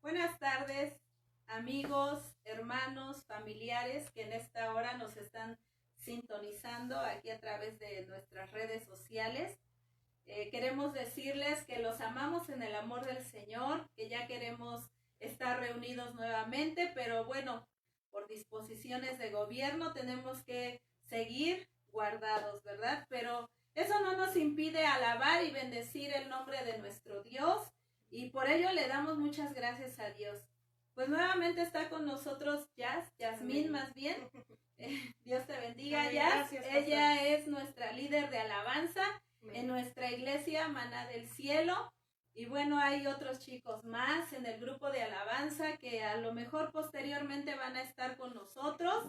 Buenas tardes, amigos, hermanos, familiares que en esta hora nos están sintonizando aquí a través de nuestras redes sociales. Queremos decirles que los amamos en el amor del Señor, que ya queremos estar reunidos nuevamente, pero bueno, por disposiciones de gobierno tenemos que seguir guardados, ¿verdad? Pero eso no nos impide alabar y bendecir el nombre de nuestro Dios. Y por ello le damos muchas gracias a Dios. Pues nuevamente está con nosotros Yasmín más bien. Dios te bendiga, Yas. Ella es nuestra líder de alabanza en nuestra iglesia Maná del Cielo. Y bueno, hay otros chicos más en el grupo de alabanza que a lo mejor posteriormente van a estar con nosotros.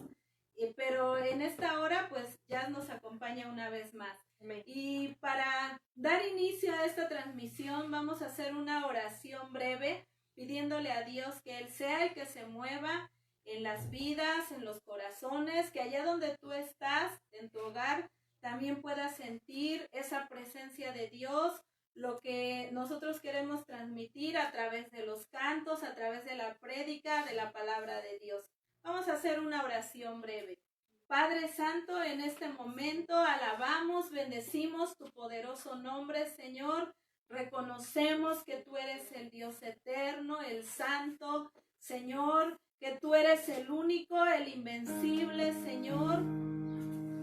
Pero en esta hora pues Yas nos acompaña una vez más. Y para dar inicio a esta transmisión vamos a hacer una oración breve pidiéndole a Dios que Él sea el que se mueva en las vidas, en los corazones, que allá donde tú estás, en tu hogar, también puedas sentir esa presencia de Dios, lo que nosotros queremos transmitir a través de los cantos, a través de la prédica, de la palabra de Dios. Vamos a hacer una oración breve. Padre Santo, en este momento alabamos, bendecimos tu poderoso nombre, Señor. Reconocemos que tú eres el Dios eterno, el Santo, Señor, que tú eres el único, el invencible, Señor.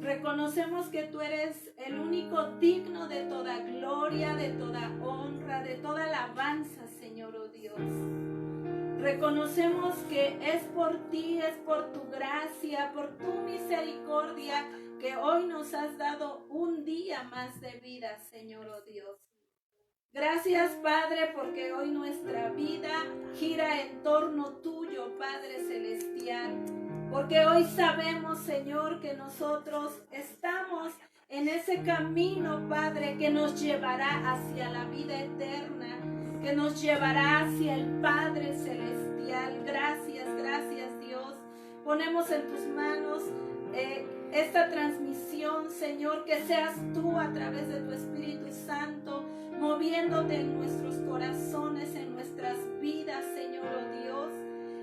Reconocemos que tú eres el único digno de toda gloria, de toda honra, de toda alabanza, Señor, oh Dios. Reconocemos que es por ti, es por tu gracia, por tu misericordia, que hoy nos has dado un día más de vida, Señor, oh Dios. Gracias, Padre, porque hoy nuestra vida gira en torno tuyo, Padre Celestial. Porque hoy sabemos, Señor, que nosotros estamos en ese camino, Padre, que nos llevará hacia la vida eterna, que nos llevará hacia el Padre Celestial. Gracias, gracias, Dios. Ponemos en tus manos esta transmisión, Señor, que seas tú a través de tu Espíritu Santo, moviéndote en nuestros corazones, en nuestras vidas, Señor, oh Dios.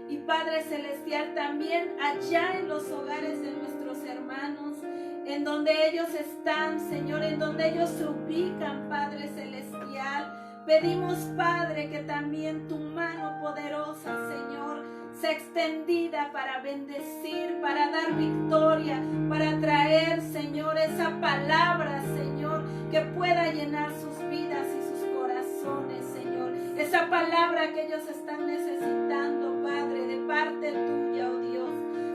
Y Padre Celestial, también allá en los hogares de nuestros hermanos, en donde ellos están, Señor, en donde ellos se ubican, Padre Celestial. Pedimos, Padre, que también tu mano poderosa, Señor, sea extendida para bendecir, para dar victoria, para traer, Señor, esa palabra, Señor, que pueda llenar sus vidas y sus corazones, Señor. Esa palabra que ellos están necesitando, Padre, de parte tuya, oh Dios.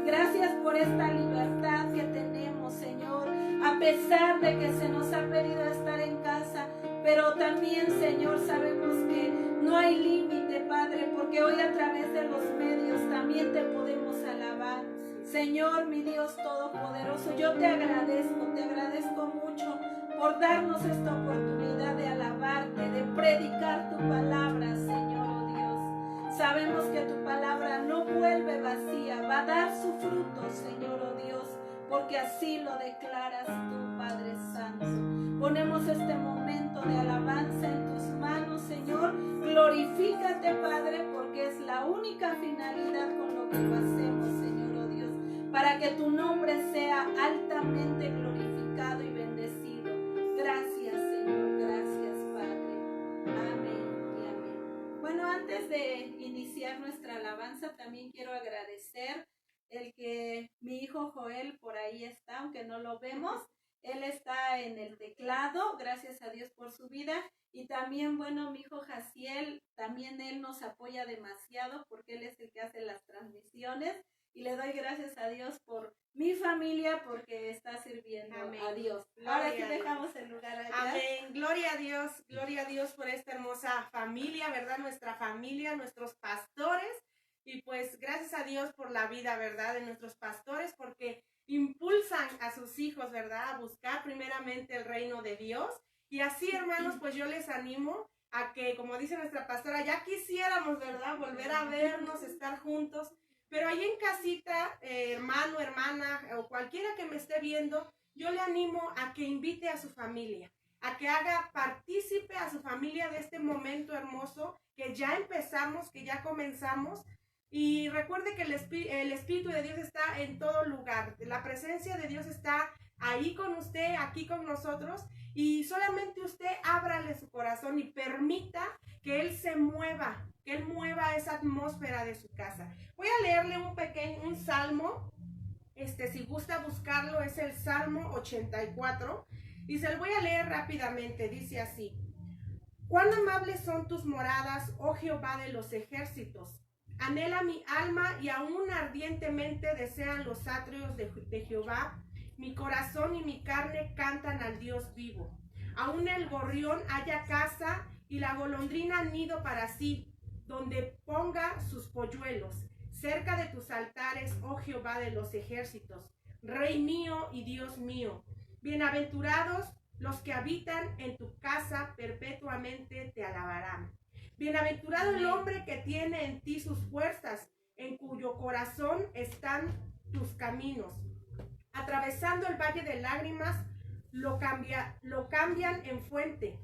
Gracias por esta libertad que tenemos, Señor, a pesar de que se nos ha pedido estar en casa, pero también, Señor, sabemos que no hay límite, Padre, porque hoy a través de los medios también te podemos alabar. Señor, mi Dios todopoderoso, yo te agradezco mucho por darnos esta oportunidad de alabarte, de predicar tu palabra, Señor, oh Dios. Sabemos que tu palabra no vuelve vacía, va a dar su fruto, Señor, oh Dios, porque así lo declaras tú, Padre Santo. Ponemos este momento de alabanza en tus manos, Señor. Glorifícate, Padre, porque es la única finalidad con lo que lo hacemos, Señor, oh Dios, para que tu nombre sea altamente glorificado y bendecido. Gracias, Señor, gracias, Padre. Amén y amén. Bueno, antes de iniciar nuestra alabanza, también quiero agradecer el que mi hijo Joel por ahí está, aunque no lo vemos. Él está en el teclado, gracias a Dios por su vida. Y también, bueno, mi hijo Jaciel, también él nos apoya demasiado porque él es el que hace las transmisiones. Y le doy gracias a Dios por mi familia porque está sirviendo a Dios. Ahora sí dejamos el lugar allá. Amén. Gloria a Dios por esta hermosa familia, ¿verdad? Nuestra familia, nuestros pastores. Y pues gracias a Dios por la vida, ¿verdad? De nuestros pastores, porque impulsan a sus hijos, ¿verdad? A buscar primeramente el reino de Dios. Y así, hermanos, pues yo les animo a que, como dice nuestra pastora, ya quisiéramos, ¿verdad? Volver a vernos, estar juntos. Pero ahí en casita, hermano, hermana o cualquiera que me esté viendo, yo le animo a que invite a su familia, a que haga partícipe a su familia de este momento hermoso que ya empezamos, que ya comenzamos. Y recuerde que el Espíritu de Dios está en todo lugar. La presencia de Dios está ahí con usted, aquí con nosotros. Y solamente usted ábrale su corazón y permita que Él se mueva, que Él mueva esa atmósfera de su casa. Voy a leerle un salmo. Si gusta buscarlo, es el Salmo 84. Y se lo voy a leer rápidamente. Dice así: cuán amables son tus moradas, oh Jehová de los ejércitos. Anhela mi alma y aún ardientemente desean los atrios de Jehová. Mi corazón y mi carne cantan al Dios vivo. Aún el gorrión halla casa y la golondrina nido para sí, donde ponga sus polluelos. Cerca de tus altares, oh Jehová de los ejércitos, Rey mío y Dios mío. Bienaventurados los que habitan en tu casa, perpetuamente te alabarán. Bienaventurado el hombre que tiene en ti sus fuerzas, en cuyo corazón están tus caminos. Atravesando el valle de lágrimas, lo cambian en fuente.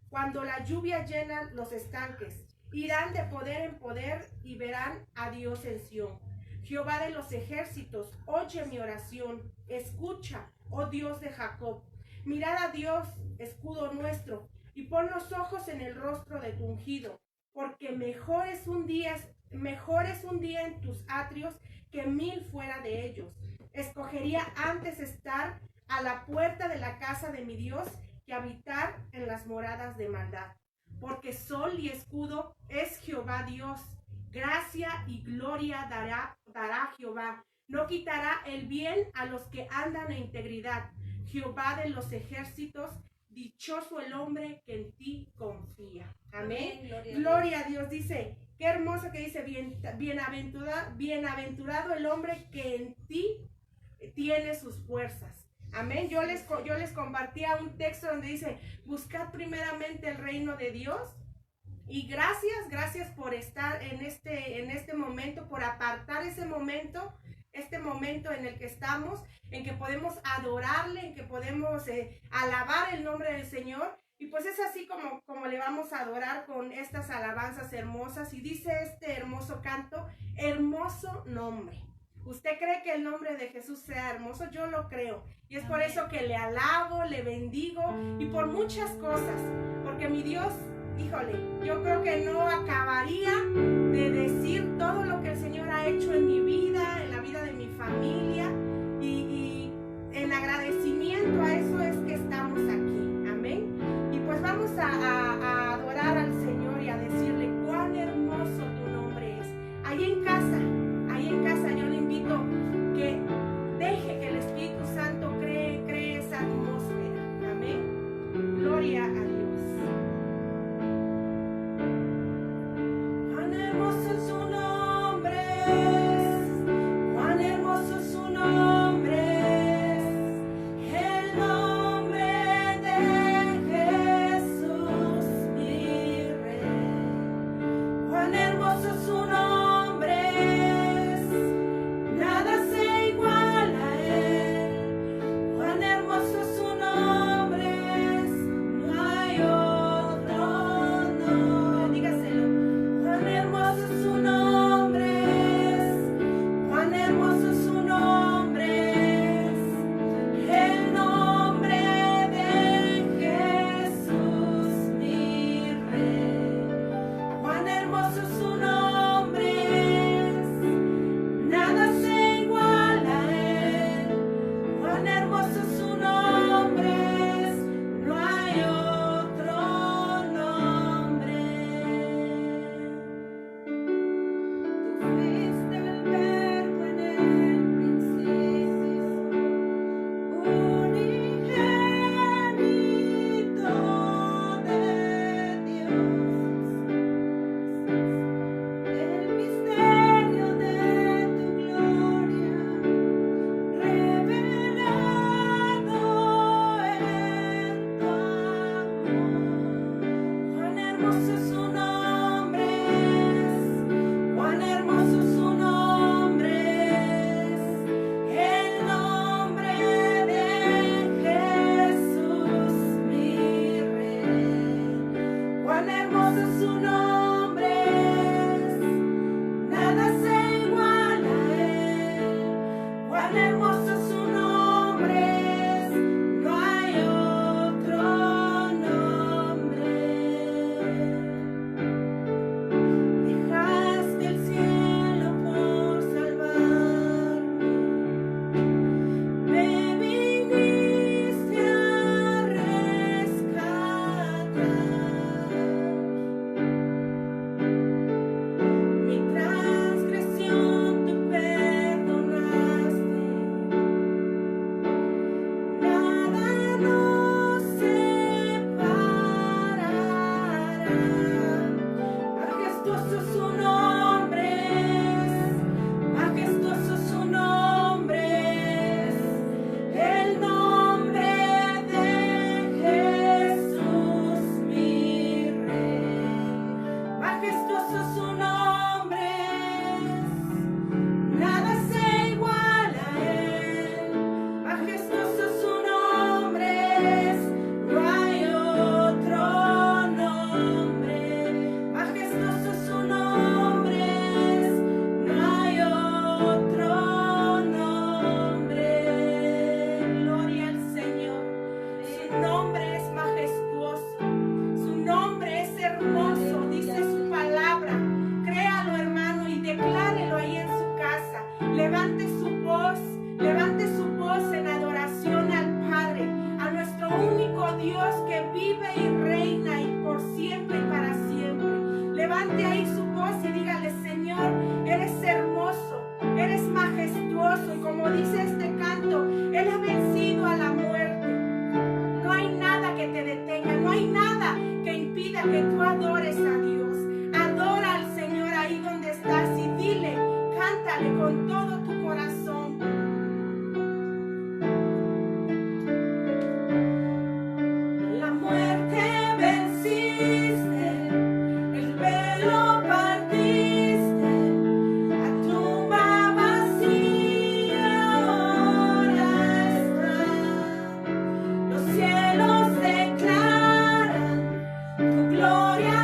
Cuando la lluvia llena los estanques, irán de poder en poder y verán a Dios en Sión. Jehová de los ejércitos, oye mi oración, escucha, oh Dios de Jacob. Mirad a Dios, escudo nuestro, y pon los ojos en el rostro de tu ungido, porque mejor es un día en tus atrios que 1000 fuera de ellos. Escogería antes estar a la puerta de la casa de mi Dios que habitar en las moradas de maldad. Porque sol y escudo es Jehová Dios. Gracia y gloria dará Jehová. No quitará el bien a los que andan en integridad. Jehová de los ejércitos, dichoso el hombre que en ti confía. Amén. Gloria a Dios. Dice, qué hermoso que dice, bienaventurado el hombre que en ti tiene sus fuerzas. Amén. Yo les compartía un texto donde dice, buscad primeramente el reino de Dios. Y gracias por estar en este momento, por apartar ese momento en el que estamos, en que podemos adorarle, en que podemos alabar el nombre del Señor. Y pues es así como le vamos a adorar con estas alabanzas hermosas. Y dice este hermoso canto, hermoso nombre. ¿Usted cree que el nombre de Jesús sea hermoso? Yo lo creo. Y es por eso que le alabo, le bendigo y por muchas cosas. Porque mi Dios, híjole, yo creo que no acabaría de decir todo lo que el Señor ha hecho en mi vida, en la vida de mi familia. Y en agradecimiento a eso es que estamos aquí. Amén. Y pues vamos a adorar al Señor y a decirle cuán hermoso tu nombre es. Ahí en casa yo le invito que deje que el Espíritu Santo cree esa atmósfera. Amén. Gloria a Dios. Cuán hermoso es su nombre, cuán hermoso es su nombre, el nombre de Jesús mi Rey. Cuán hermoso es su nombre. Jesús mi Los cielos declaran tu gloria.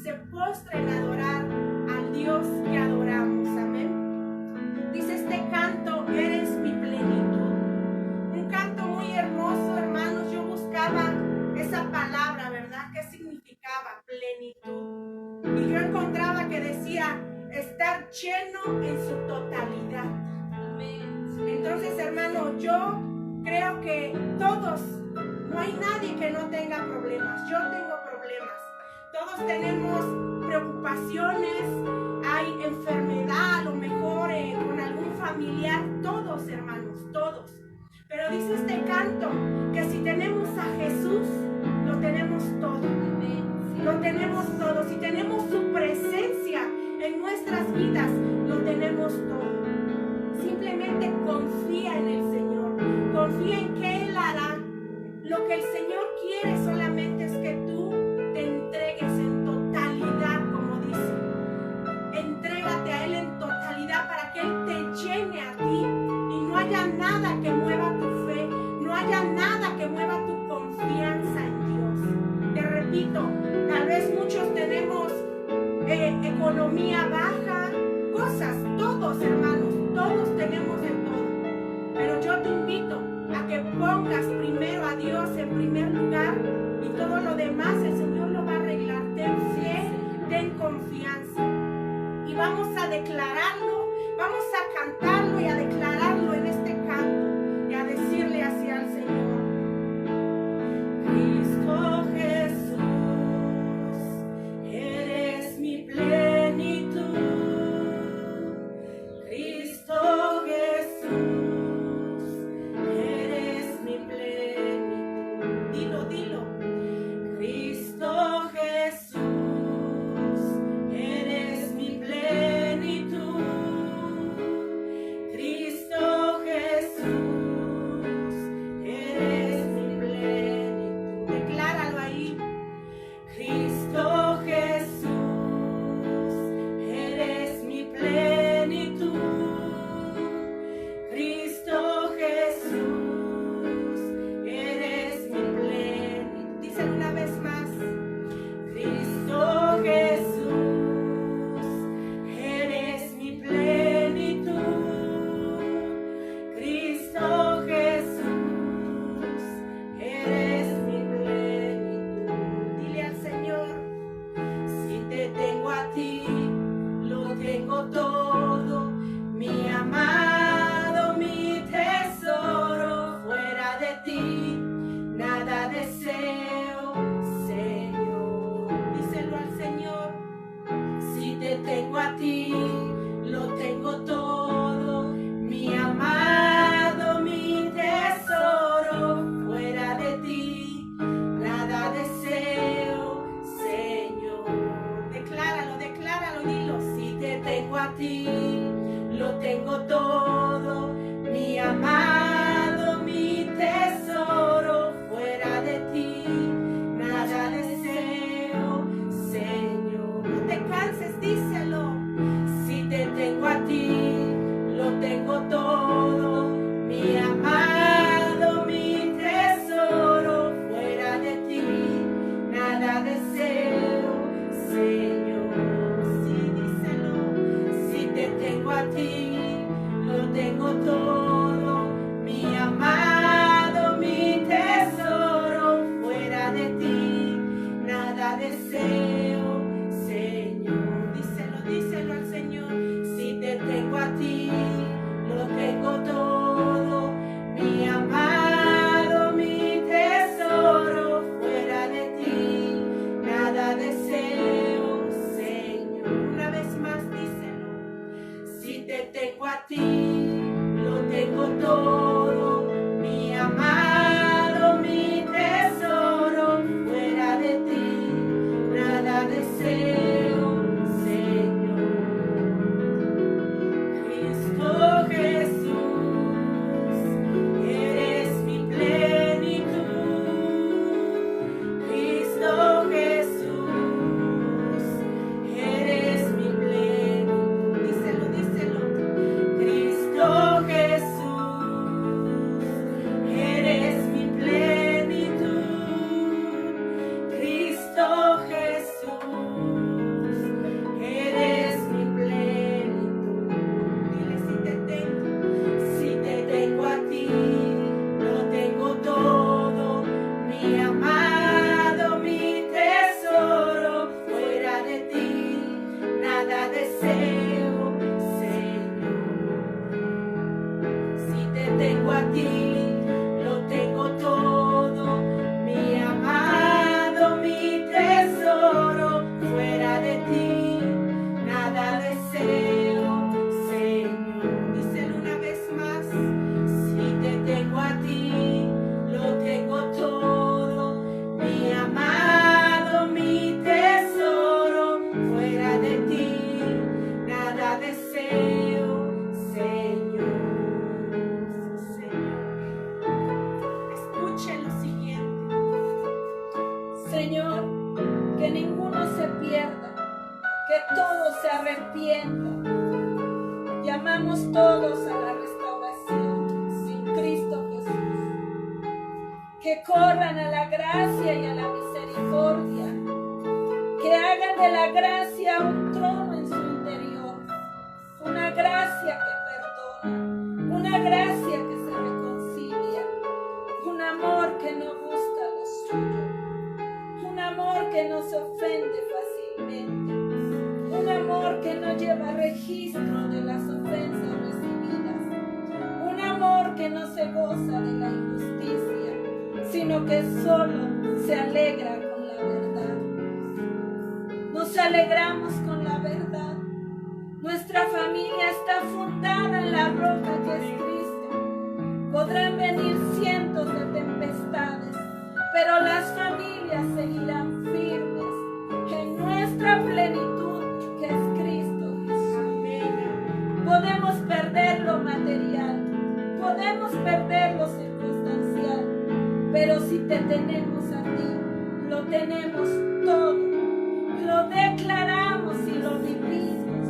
se postra en adorar al Dios que adoramos. Amén. Dice este canto, eres mi plenitud. Un canto muy hermoso, hermanos. Yo buscaba esa palabra, ¿verdad? ¿Qué significaba plenitud? Y yo encontraba que decía estar lleno en su totalidad. Amén. Entonces, hermano, yo creo que todos, no hay nadie que no tenga problemas. Yo tengo problemas. Todos tenemos preocupaciones, hay enfermedad, a lo mejor con algún familiar. Todos, hermanos, todos. Pero dice este canto que si tenemos a Jesús, lo tenemos todo. Lo tenemos todo. Si tenemos su presencia en nuestras vidas, lo tenemos todo. Simplemente confía en el Señor. Confía en que Él hará. Lo que el Señor quiere solamente es que tú te entregues en totalidad, como dice. Entrégate a Él en totalidad para que Él te llene a ti y no haya nada que mueva tu fe, no haya nada que mueva tu confianza en Dios. Te repito, tal vez muchos tenemos economía baja, cosas, todos, hermanos, todos tenemos de todo. Pero yo te invito a que pongas primero a Dios en primer lugar y todo lo demás el Señor lo va a arreglar. Ten fe, ten confianza. Y vamos a declararlo, vamos a cantarlo y a declararlo en este canto y a decirle así al Señor. Cristo Jesús, eres mi plenitud. Cristo Jesús, eres mi plenitud. Dilo, dilo. Cristo Jesús, eres mi plenitud. Cristo Jesús, eres mi plenitud. Decláralo ahí. Cristo Jesús, eres mi plenitud. Cristo Jesús, eres mi plenitud. Díselo una vez más. Cristo Jesús, eres mi plenitud. Cristo Jesús, eres mi plenitud. Dile al Señor, si te tengo a ti, lo tengo todo, mi amado, mi tesoro. Fuera de ti, nada deseo, Señor. Díselo al Señor. Si te tengo a ti, lo tengo todo, mi amado, mi tesoro. Fuera de ti, nada deseo, Señor. Decláralo, decláralo, dilo. Si te tengo a ti, lo tengo todo, mi amado, mi tesoro. descienda. Llamamos todos a la restauración sin Cristo Jesús. Que corran a la gracia y a la misericordia. Que hagan de la gracia un trono en su interior. Una gracia que perdona. Una gracia que se reconcilia. Un amor que no busca lo suyo. Un amor que no se ofende fácilmente. Un amor que no lleva registro de las ofensas recibidas. Un amor que no se goza de la injusticia, sino que solo se alegra con la verdad. Nos alegramos con la verdad. Nuestra familia está fundada en la roca que es Cristo. Podrán venir cientos de tempestades, pero las familias seguirán firmes en nuestra plenitud, que es Cristo Jesús. Podemos perder lo material, podemos perder lo circunstancial, pero si te tenemos a ti, lo tenemos todo. Lo declaramos y lo vivimos.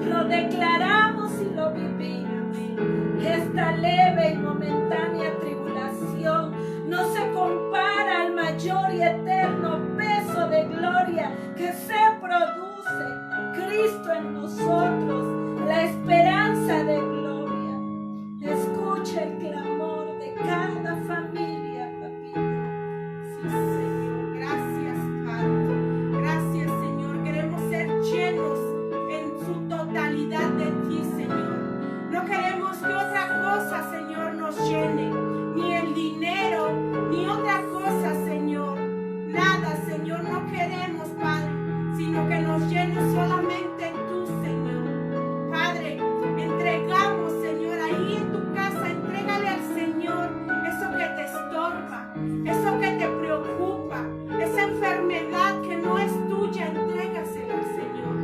Lo declaramos y lo vivimos. Esta leve y momentánea tribulación no se compara al mayor y eterno peso de gloria que se produce Cristo en nosotros, la esperanza de gloria. Escucha el clamor de cada familia, papito. Sí, Señor, gracias, Padre. Gracias, Señor. Queremos ser llenos en su totalidad de ti, Señor. No queremos que otra cosa, Señor, nos llene, ni el dinero, ni otra cosa, Señor. Nada, Señor, no queremos, Padre, sino que nos llenes solamente tú, Señor. Padre, entregamos, Señor, ahí en tu casa, entrégale al Señor eso que te estorba, eso que te preocupa, esa enfermedad que no es tuya, entrégasela al Señor.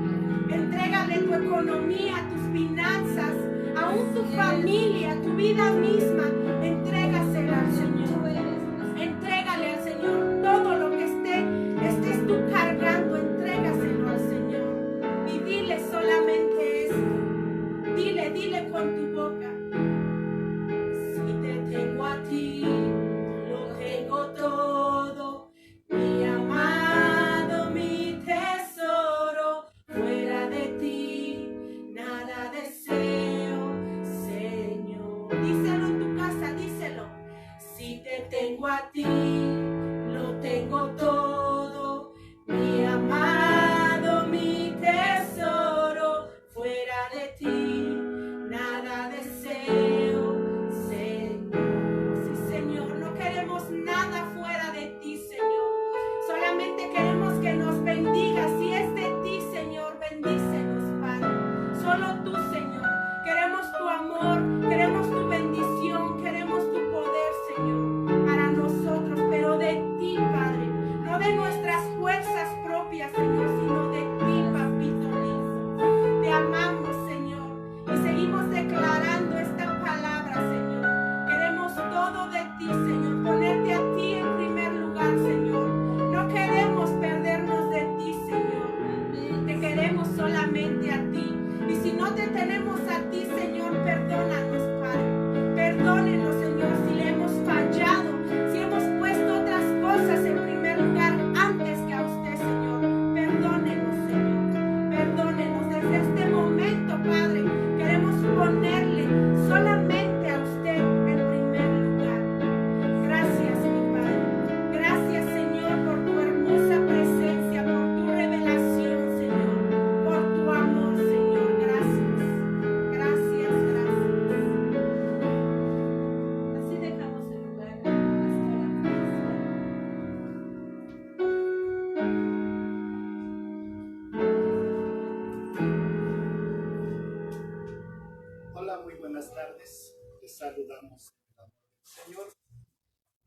Entrégale tu economía, tus finanzas, aún tu familia, tu vida misma, entrégasela al Señor. Entrégale al Señor todo lo que estés tú cargando, entrégaselo al Señor. Y dile solamente eso. Dile con tu boca. Si te tengo a ti, lo tengo todo. Mi amado, mi tesoro, fuera de ti, nada deseo, Señor. Díselo en tu casa, díselo. Si te tengo a ti, lo tengo todo. Mi amado, mi tesoro, fuera de ti, nada deseo, Señor. Sí, Señor, no queremos nada fuera de ti, Señor. Solamente queremos que nos bendigas. Si es de ti, Señor, bendícenos, Padre. Solo tú, Señor. Queremos tu amor, queremos tu bendición, queremos tu poder, Señor, para nosotros, pero de ti, Padre. No de nuestras fuerzas propias, Señor, sino de ti, papito lindo. Te amamos, Señor, y seguimos declarando esta palabra, Señor. Queremos todo de ti, Señor, ponerte a ti en primer lugar, Señor. No queremos perdernos de ti, Señor. Te queremos solamente a ti. Y si no te tenemos a ti, Señor, perdónanos, Padre. Perdónenos, Señor, si le hemos fallado, si hemos puesto otras cosas en primer lugar antes que a usted, Señor. Perdónenos, Señor. Perdónenos. Desde este momento, Padre, queremos ponerle solamente a usted en primer lugar. Gracias, mi Padre. Gracias, Señor, por tu hermosa presencia, por tu revelación, Señor, por tu amor, Señor. Gracias. Gracias, gracias. Así dejamos el lugar a la pastora. Hola, muy buenas tardes. Les saludamos en el amor del Señor.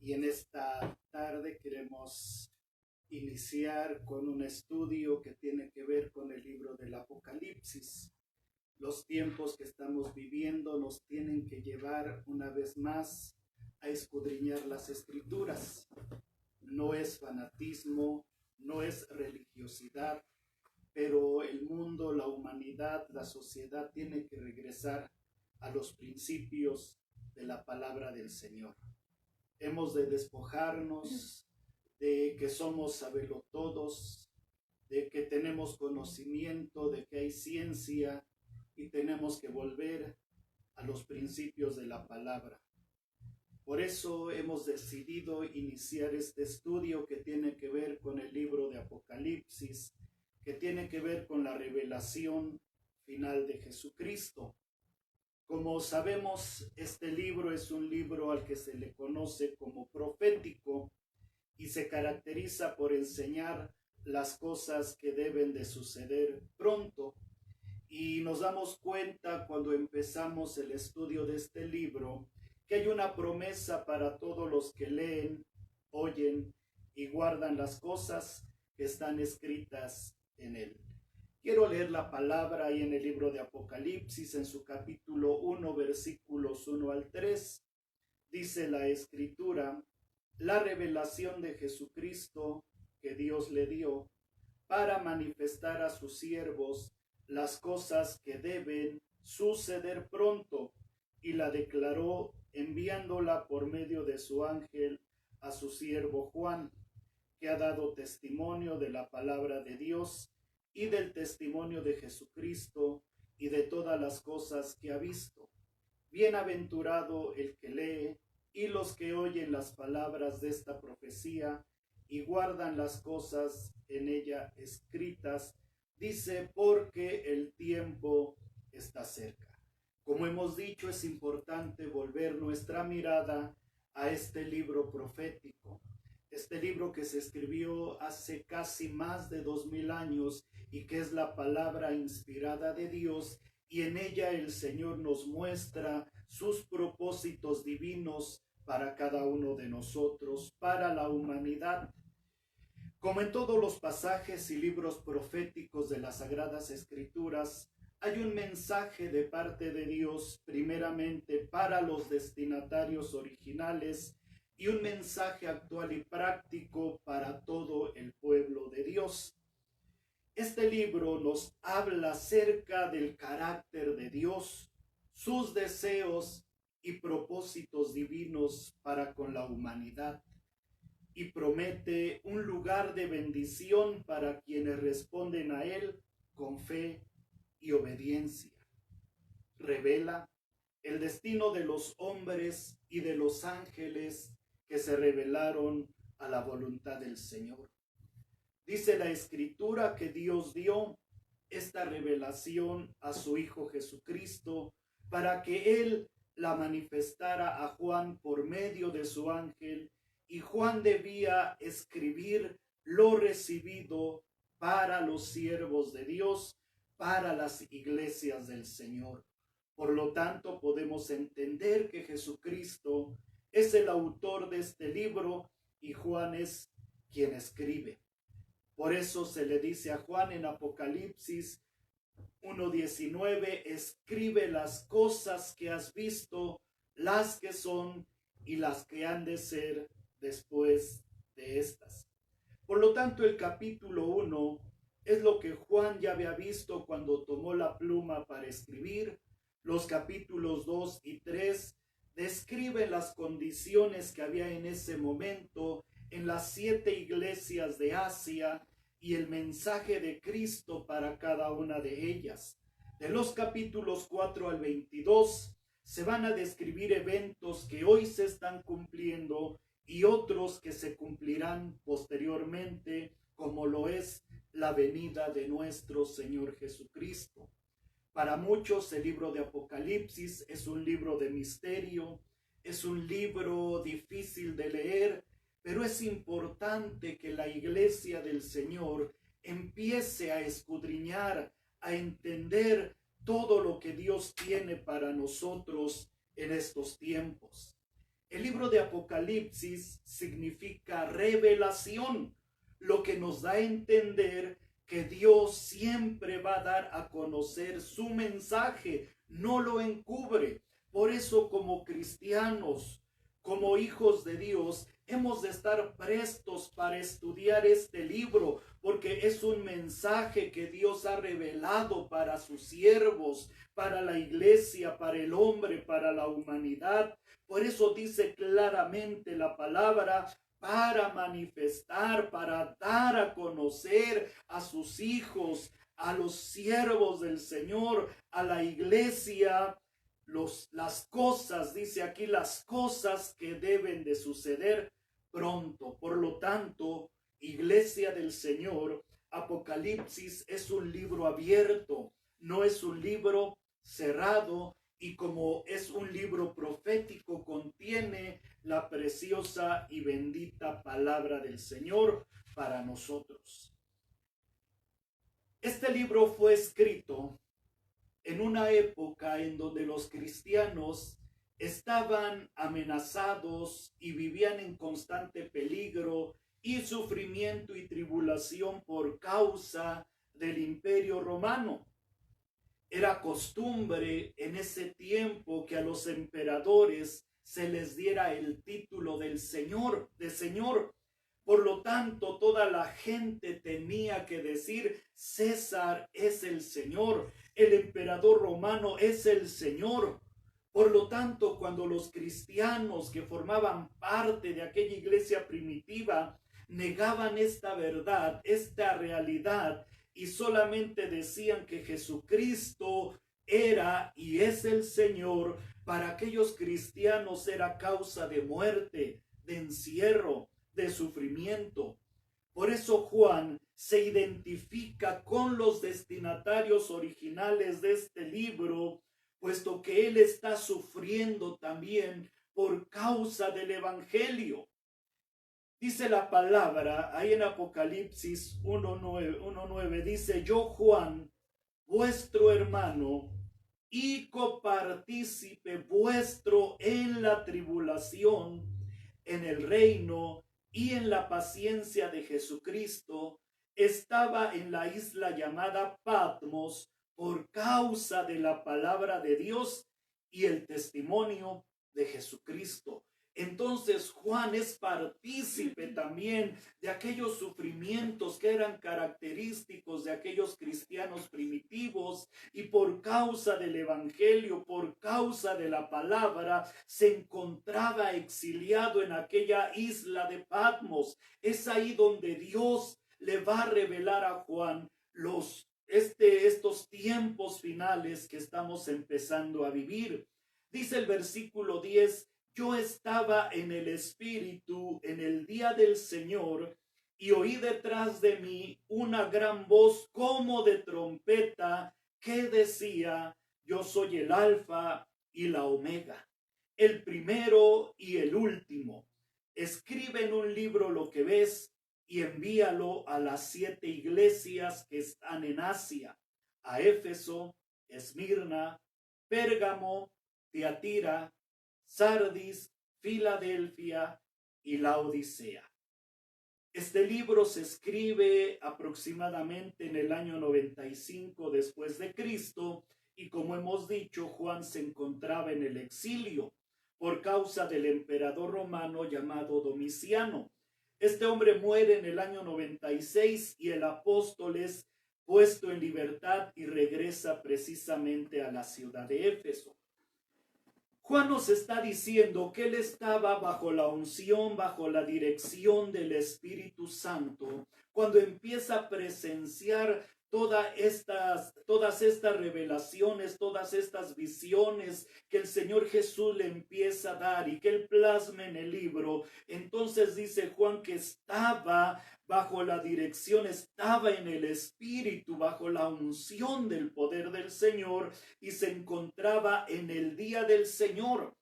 Y en esta tarde queremos iniciar con un estudio que tiene que ver con el libro del Apocalipsis. Los tiempos que estamos viviendo nos tienen que llevar una vez más a escudriñar las Escrituras. No es fanatismo, no es religiosidad, pero el mundo, la humanidad, la sociedad tiene que regresar a los principios de la palabra del Señor. Hemos de despojarnos de que somos sabelotodos, de que tenemos conocimiento, de que hay ciencia, y tenemos que volver a los principios de la palabra. Por eso hemos decidido iniciar este estudio que tiene que ver con el libro de Apocalipsis, que tiene que ver con la revelación final de Jesucristo. Como sabemos, este libro es un libro al que se le conoce como profético y se caracteriza por enseñar las cosas que deben de suceder pronto. Y nos damos cuenta cuando empezamos el estudio de este libro que hay una promesa para todos los que leen, oyen y guardan las cosas que están escritas en él. Quiero leer la palabra ahí en el libro de Apocalipsis, en su capítulo 1, versículos 1 al 3. Dice la Escritura: la revelación de Jesucristo que Dios le dio para manifestar a sus siervos las cosas que deben suceder pronto, y la declaró enviándola por medio de su ángel a su siervo Juan, que ha dado testimonio de la palabra de Dios y del testimonio de Jesucristo y de todas las cosas que ha visto. Bienaventurado el que lee y los que oyen las palabras de esta profecía y guardan las cosas en ella escritas, dice, porque el tiempo está cerca. Como hemos dicho, es importante volver nuestra mirada a este libro profético, este libro que se escribió hace casi más de 2000 años y que es la palabra inspirada de Dios, y en ella el Señor nos muestra sus propósitos divinos para cada uno de nosotros, para la humanidad. Como en todos los pasajes y libros proféticos de las Sagradas Escrituras, hay un mensaje de parte de Dios primeramente para los destinatarios originales y un mensaje actual y práctico para todo el pueblo de Dios. Este libro nos habla acerca del carácter de Dios, sus deseos y propósitos divinos para con la humanidad, y promete un lugar de bendición para quienes responden a él con fe y obediencia. Revela el destino de los hombres y de los ángeles que se rebelaron a la voluntad del Señor. Dice la Escritura que Dios dio esta revelación a su Hijo Jesucristo para que Él la manifestara a Juan por medio de su ángel, y Juan debía escribir lo recibido para los siervos de Dios, para las iglesias del Señor. Por lo tanto, podemos entender que Jesucristo es el autor de este libro y Juan es quien escribe. Por eso se le dice a Juan en Apocalipsis 1:19, escribe las cosas que has visto, las que son y las que han de ser después de estas. Por lo tanto, el capítulo 1 es lo que Juan ya había visto cuando tomó la pluma para escribir. Los capítulos 2 y 3 describen las condiciones que había en ese momento en las 7 iglesias de Asia y el mensaje de Cristo para cada una de ellas. De los capítulos 4 al 22 se van a describir eventos que hoy se están cumpliendo y otros que se cumplirán posteriormente, como lo es la venida de nuestro Señor Jesucristo. Para muchos el libro de Apocalipsis es un libro de misterio, es un libro difícil de leer, pero es importante que la iglesia del Señor empiece a escudriñar, a entender todo lo que Dios tiene para nosotros en estos tiempos. El libro de Apocalipsis significa revelación, lo que nos da a entender que Dios siempre va a dar a conocer su mensaje, no lo encubre. Por eso, como cristianos, como hijos de Dios, hemos de estar prestos para estudiar este libro, porque es un mensaje que Dios ha revelado para sus siervos, para la iglesia, para el hombre, para la humanidad. Por eso dice claramente la palabra, para manifestar, para dar a conocer a sus hijos, a los siervos del Señor, a la iglesia, las cosas, dice aquí, las cosas que deben de suceder pronto. Por lo tanto, iglesia del Señor, Apocalipsis es un libro abierto, no es un libro cerrado, y como es un libro profético, contiene la preciosa y bendita palabra del Señor para nosotros. Este libro fue escrito en una época en donde los cristianos estaban amenazados y vivían en constante peligro y sufrimiento y tribulación por causa del Imperio Romano. Era costumbre en ese tiempo que a los emperadores se les diera el título de Señor. Por lo tanto, toda la gente tenía que decir: César es el Señor, el emperador romano es el Señor. Por lo tanto, cuando los cristianos que formaban parte de aquella iglesia primitiva negaban esta verdad, esta realidad, y solamente decían que Jesucristo era y es el Señor, para aquellos cristianos era causa de muerte, de encierro, de sufrimiento. Por eso Juan se identifica con los destinatarios originales de este libro, puesto que él está sufriendo también por causa del evangelio. Dice la palabra ahí en Apocalipsis 1:9, dice: yo, Juan, vuestro hermano y copartícipe vuestro en la tribulación, en el reino y en la paciencia de Jesucristo, estaba en la isla llamada Patmos por causa de la palabra de Dios y el testimonio de Jesucristo. Entonces Juan es partícipe también de aquellos sufrimientos que eran característicos de aquellos cristianos primitivos, y por causa del evangelio, por causa de la palabra, se encontraba exiliado en aquella isla de Patmos. Es ahí donde Dios le va a revelar a Juan estos tiempos finales que estamos empezando a vivir. Dice el versículo 10: yo estaba en el Espíritu en el día del Señor, y oí detrás de mí una gran voz como de trompeta que decía: yo soy el Alfa y la Omega, el primero y el último. Escribe en un libro lo que ves y envíalo a las 7 iglesias que están en Asia: a Éfeso, Esmirna, Pérgamo, Tiatira, Sardis, Filadelfia y Laodicea. Este libro se escribe aproximadamente en el año 95 después de Cristo, y como hemos dicho, Juan se encontraba en el exilio por causa del emperador romano llamado Domiciano. Este hombre muere en el año 96 y el apóstol es puesto en libertad y regresa precisamente a la ciudad de Éfeso. Juan nos está diciendo que él estaba bajo la unción, bajo la dirección del Espíritu Santo, cuando empieza a presenciar todas estas revelaciones, todas estas visiones que el Señor Jesús le empieza a dar y que él plasma en el libro. Entonces dice Juan que estaba bajo la dirección, estaba en el Espíritu, bajo la unción del poder del Señor, y se encontraba en el día del Señor.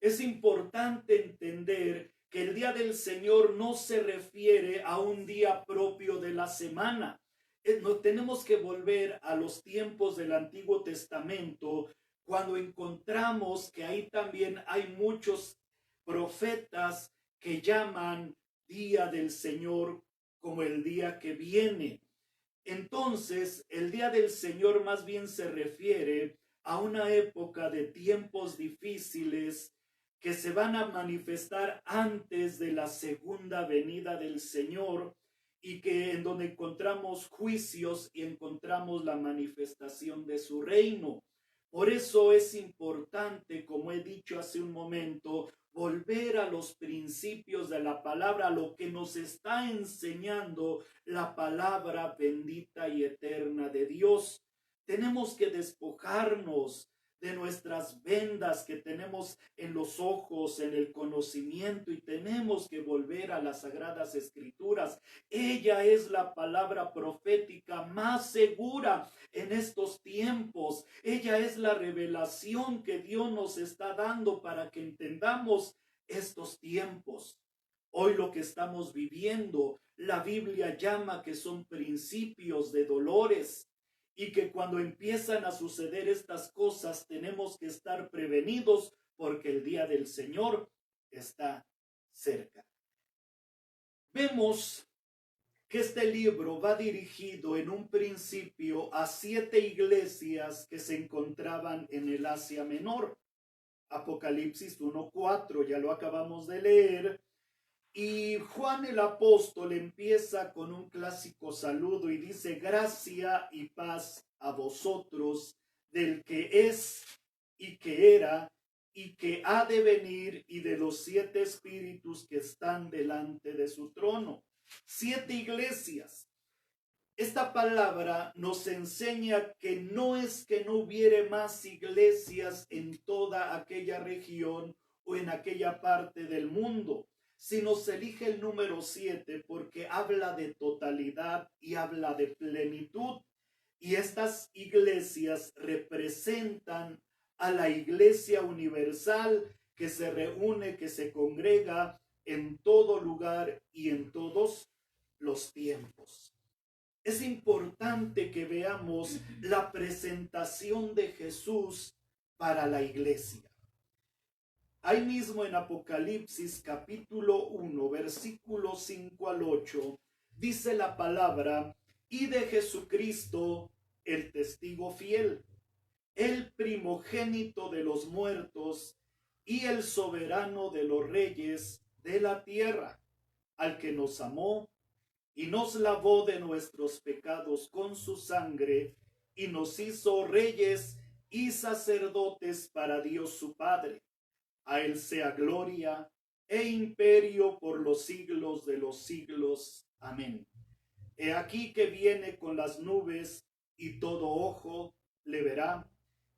Es importante entender que el día del Señor no se refiere a un día propio de la semana. No tenemos que volver a los tiempos del Antiguo Testamento, cuando encontramos que ahí también hay muchos profetas que llaman día del Señor como el día que viene. Entonces, el día del Señor más bien se refiere a una época de tiempos difíciles que se van a manifestar antes de la segunda venida del Señor, y que en donde encontramos juicios y encontramos la manifestación de su reino. Por eso es importante, como he dicho hace un momento, volver a los principios de la palabra, lo que nos está enseñando la palabra bendita y eterna de Dios. Tenemos que despojarnos de nuestras vendas que tenemos en los ojos, en el conocimiento, y tenemos que volver a las Sagradas Escrituras. Ella es la palabra profética más segura en estos tiempos. Ella es la revelación que Dios nos está dando para que entendamos estos tiempos. Hoy lo que estamos viviendo, la Biblia llama que son principios de dolores, y que cuando empiezan a suceder estas cosas tenemos que estar prevenidos porque el día del Señor está cerca. Vemos que este libro va dirigido en un principio a 7 iglesias que se encontraban en el Asia Menor. Apocalipsis 1:4, ya lo acabamos de leer. Y Juan el apóstol empieza con un clásico saludo y dice: gracia y paz a vosotros, del que es y que era y que ha de venir, y de los 7 espíritus que están delante de su trono. 7 iglesias. Esta palabra nos enseña que no es que no hubiere más iglesias en toda aquella región o en aquella parte del mundo, sino se elige el número 7 porque habla de totalidad y habla de plenitud. Y estas iglesias representan a la iglesia universal que se reúne, que se congrega en todo lugar y en todos los tiempos. Es importante que veamos la presentación de Jesús para la iglesia. Ahí mismo en Apocalipsis capítulo 1, versículos 5 al 8, dice la palabra: y de Jesucristo, el testigo fiel, el primogénito de los muertos y el soberano de los reyes de la tierra, al que nos amó y nos lavó de nuestros pecados con su sangre, y nos hizo reyes y sacerdotes para Dios su Padre. A él sea gloria e imperio por los siglos de los siglos. Amén. He aquí que viene con las nubes, y todo ojo le verá,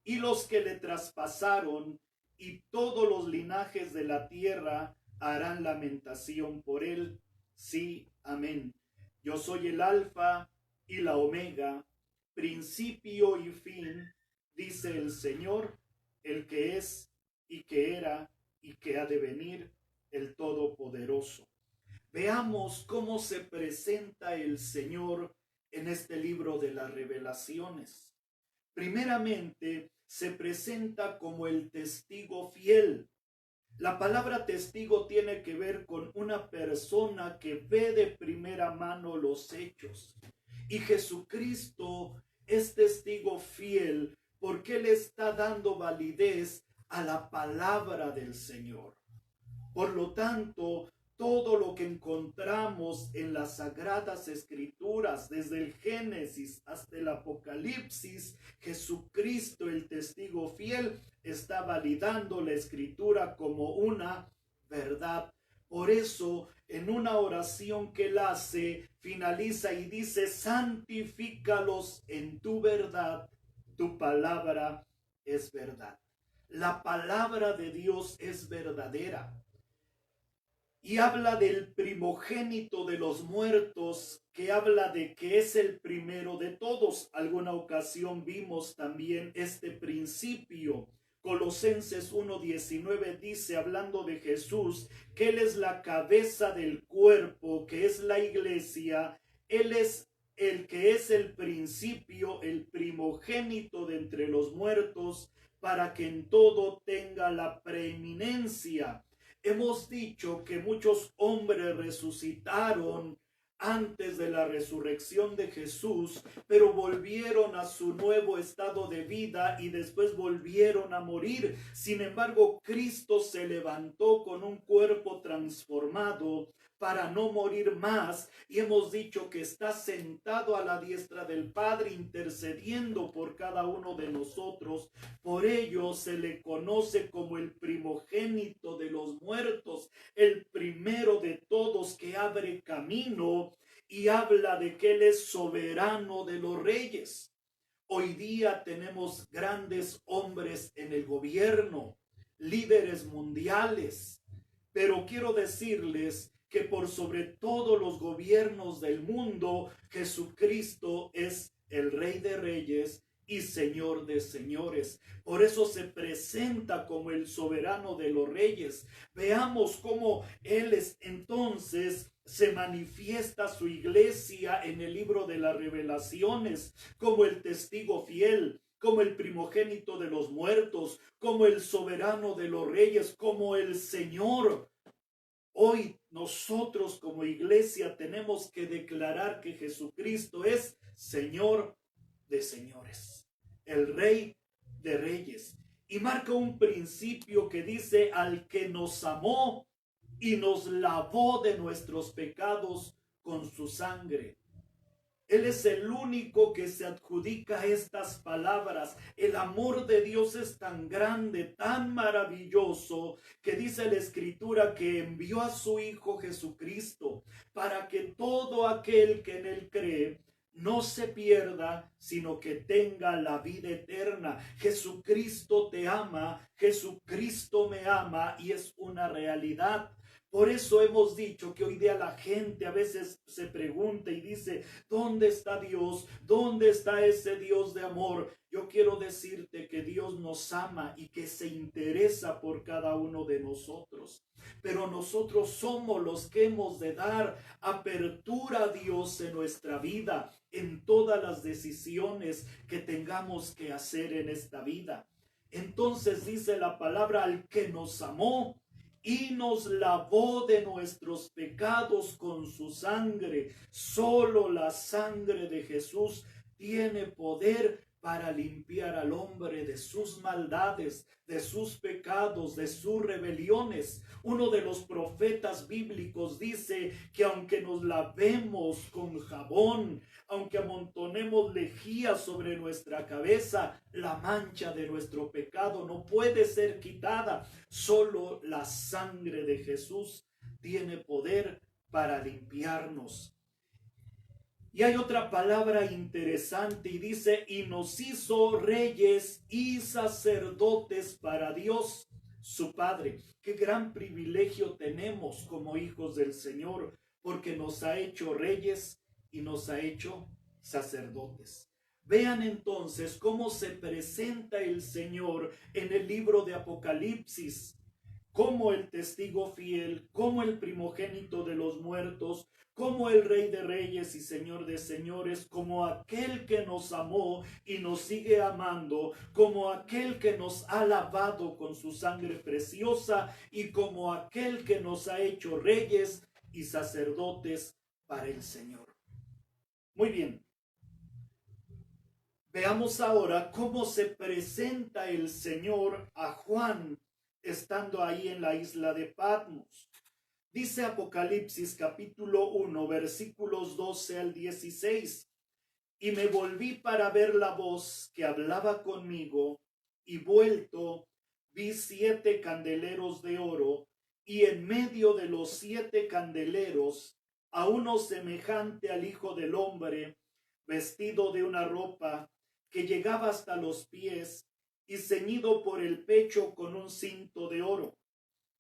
y los que le traspasaron, y todos los linajes de la tierra harán lamentación por él. Sí, amén. Yo soy el Alfa y la Omega, principio y fin, dice el Señor, el que es y que era y que ha de venir, el Todopoderoso. Veamos cómo se presenta el Señor en este libro de las Revelaciones. Primeramente, se presenta como el testigo fiel. La palabra testigo tiene que ver con una persona que ve de primera mano los hechos. Y Jesucristo es testigo fiel porque Él está dando validez a la palabra del Señor. Por lo tanto, todo lo que encontramos en las Sagradas Escrituras, desde el Génesis hasta el Apocalipsis, Jesucristo, el testigo fiel, está validando la Escritura como una verdad. Por eso, en una oración que él hace, finaliza y dice: santifícalos en tu verdad, tu palabra es verdad. La palabra de Dios es verdadera. Y habla del primogénito de los muertos, que habla de que es el primero de todos. Alguna ocasión vimos también este principio. Colosenses 1:19 dice, hablando de Jesús, que Él es la cabeza del cuerpo, que es la iglesia. Él es el que es el principio, el primogénito de entre los muertos, para que en todo tenga la preeminencia. Hemos dicho que muchos hombres resucitaron antes de la resurrección de Jesús, pero volvieron a su nuevo estado de vida y después volvieron a morir. Sin embargo, Cristo se levantó con un cuerpo transformado para no morir más, y hemos dicho que está sentado a la diestra del Padre intercediendo por cada uno de nosotros. Por ello se le conoce como el primogénito de los muertos, el primero de todos, que abre camino, y habla de que Él es soberano de los reyes. Hoy día tenemos grandes hombres en el gobierno, líderes mundiales, pero quiero decirles que por sobre todos los gobiernos del mundo, Jesucristo es el Rey de Reyes y Señor de señores. Por eso se presenta como el soberano de los reyes. Veamos cómo Él es, entonces se manifiesta su iglesia en el libro de las Revelaciones como el testigo fiel, como el primogénito de los muertos, como el soberano de los reyes, como el Señor. Hoy nosotros como iglesia tenemos que declarar que Jesucristo es Señor de señores, el Rey de reyes. Y marca un principio que dice: al que nos amó y nos lavó de nuestros pecados con su sangre. Él es el único que se adjudica estas palabras. El amor de Dios es tan grande, tan maravilloso, que dice la Escritura que envió a su Hijo Jesucristo para que todo aquel que en Él cree no se pierda, sino que tenga la vida eterna. Jesucristo te ama, Jesucristo me ama, y es una realidad. Por eso hemos dicho que hoy día la gente a veces se pregunta y dice: ¿dónde está Dios? ¿Dónde está ese Dios de amor? Yo quiero decirte que Dios nos ama y que se interesa por cada uno de nosotros. Pero nosotros somos los que hemos de dar apertura a Dios en nuestra vida, en todas las decisiones que tengamos que hacer en esta vida. Entonces dice la palabra: al que nos amó y nos lavó de nuestros pecados con su sangre. Solo la sangre de Jesús tiene poder para limpiar al hombre de sus maldades, de sus pecados, de sus rebeliones. Uno de los profetas bíblicos dice que aunque nos lavemos con jabón, aunque amontonemos lejía sobre nuestra cabeza, la mancha de nuestro pecado no puede ser quitada. Solo la sangre de Jesús tiene poder para limpiarnos. Y hay otra palabra interesante y dice: y nos hizo reyes y sacerdotes para Dios, su Padre. Qué gran privilegio tenemos como hijos del Señor, porque nos ha hecho reyes y nos ha hecho sacerdotes. Vean entonces cómo se presenta el Señor en el libro de Apocalipsis, como el testigo fiel, como el primogénito de los muertos, como el Rey de reyes y Señor de señores, como aquel que nos amó y nos sigue amando, como aquel que nos ha lavado con su sangre preciosa, y como aquel que nos ha hecho reyes y sacerdotes para el Señor. Muy bien. Veamos ahora cómo se presenta el Señor a Juan estando ahí en la isla de Patmos. Dice Apocalipsis capítulo 1, versículos 12 al 16. Y me volví para ver la voz que hablaba conmigo, y vuelto vi 7 candeleros de oro, y en medio de los 7 candeleros a uno semejante al Hijo del Hombre, vestido de una ropa que llegaba hasta los pies, y ceñido por el pecho con un cinto de oro.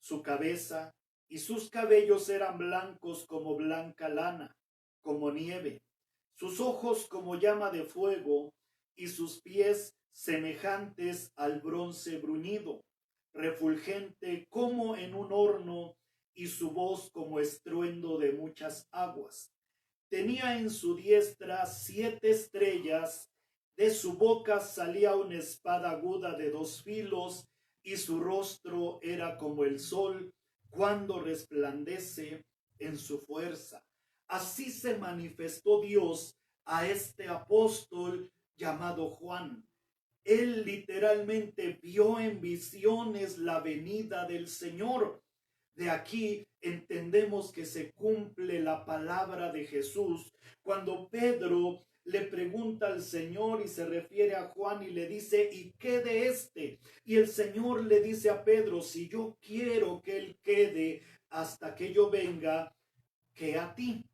Su cabeza y sus cabellos eran blancos como blanca lana, como nieve, sus ojos como llama de fuego, y sus pies semejantes al bronce bruñido, refulgente como en un horno, y su voz como estruendo de muchas aguas. Tenía en su diestra 7 estrellas, de su boca salía una espada aguda de 2 filos, y su rostro era como el sol cuando resplandece en su fuerza. Así se manifestó Dios a este apóstol llamado Juan. Él literalmente vio en visiones la venida del Señor. De aquí entendemos que se cumple la palabra de Jesús cuando Pedro le pregunta al Señor y se refiere a Juan y le dice, ¿y qué de este? Y el Señor le dice a Pedro, si yo quiero que él quede hasta que yo venga, que a ti.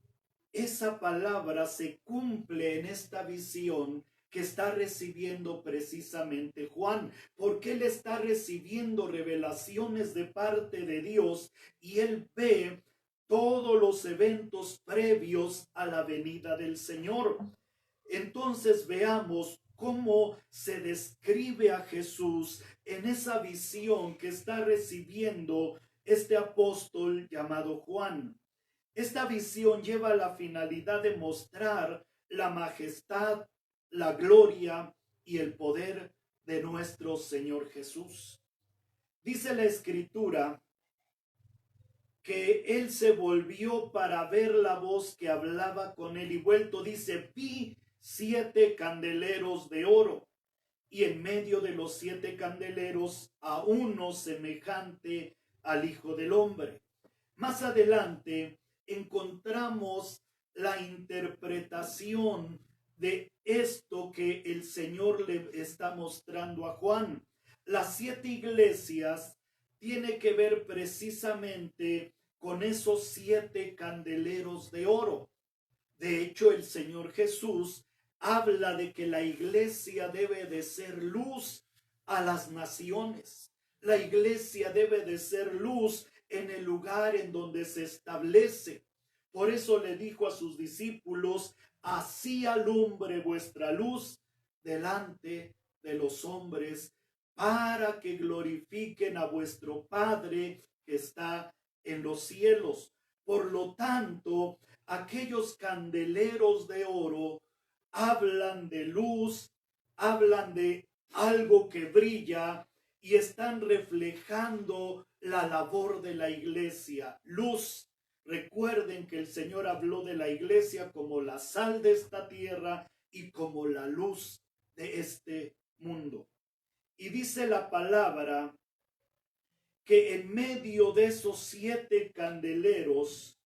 Esa palabra se cumple en esta visión que está recibiendo precisamente Juan, porque él está recibiendo revelaciones de parte de Dios y él ve todos los eventos previos a la venida del Señor. Entonces veamos cómo se describe a Jesús en esa visión que está recibiendo este apóstol llamado Juan. Esta visión lleva la finalidad de mostrar la majestad, la gloria y el poder de nuestro Señor Jesús. Dice la Escritura que él se volvió para ver la voz que hablaba con él y vuelto dice, vi 7 candeleros de oro y en medio de los 7 candeleros a uno semejante al Hijo del Hombre. Más adelante encontramos la interpretación de esto que el Señor le está mostrando a Juan. Las 7 iglesias tiene que ver precisamente con esos 7 candeleros de oro. De hecho, el Señor Jesús habla de que la iglesia debe de ser luz a las naciones. La iglesia debe de ser luz en el lugar en donde se establece. Por eso le dijo a sus discípulos, así alumbre vuestra luz delante de los hombres, para que glorifiquen a vuestro Padre que está en los cielos. Por lo tanto, aquellos candeleros de oro hablan de luz, hablan de algo que brilla y están reflejando la labor de la iglesia. Luz. Recuerden que el Señor habló de la iglesia como la sal de esta tierra y como la luz de este mundo. Y dice la palabra que en medio de esos 7 candeleros,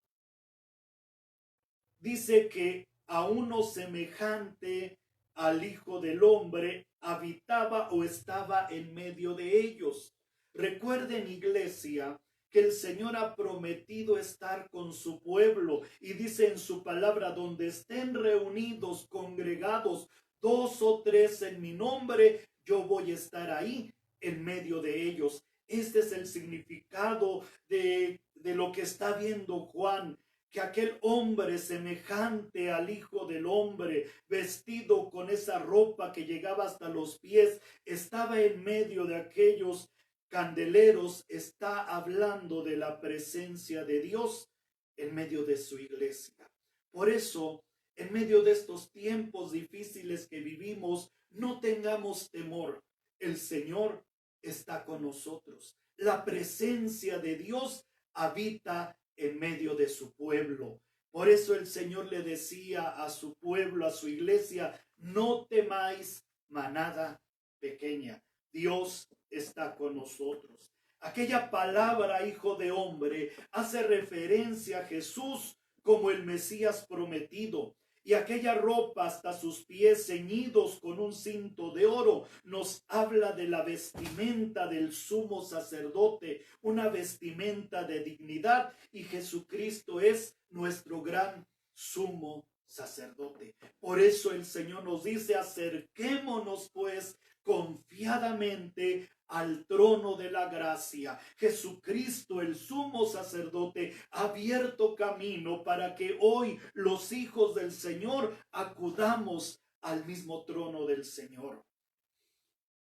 dice que a uno semejante al Hijo del Hombre habitaba o estaba en medio de ellos. Recuerden, iglesia, que el Señor ha prometido estar con su pueblo y dice en su palabra, donde estén reunidos, congregados 2 o 3 en mi nombre, yo voy a estar ahí en medio de ellos. Este es el significado de lo que está viendo Juan, que aquel hombre semejante al Hijo del Hombre, vestido con esa ropa que llegaba hasta los pies, estaba en medio de aquellos candeleros, está hablando de la presencia de Dios en medio de su iglesia. Por eso, en medio de estos tiempos difíciles que vivimos, no tengamos temor. El Señor está con nosotros. La presencia de Dios habita en medio de su pueblo. Por eso el Señor le decía a su pueblo, a su iglesia, no temáis, manada pequeña. Dios está con nosotros. Aquella palabra Hijo de Hombre hace referencia a Jesús como el Mesías prometido. Y aquella ropa hasta sus pies ceñidos con un cinto de oro nos habla de la vestimenta del sumo sacerdote, una vestimenta de dignidad, y Jesucristo es nuestro gran sumo sacerdote. Por eso el Señor nos dice, acerquémonos pues confiadamente al trono de la gracia. Jesucristo, el sumo sacerdote, ha abierto camino para que hoy los hijos del Señor acudamos al mismo trono del Señor.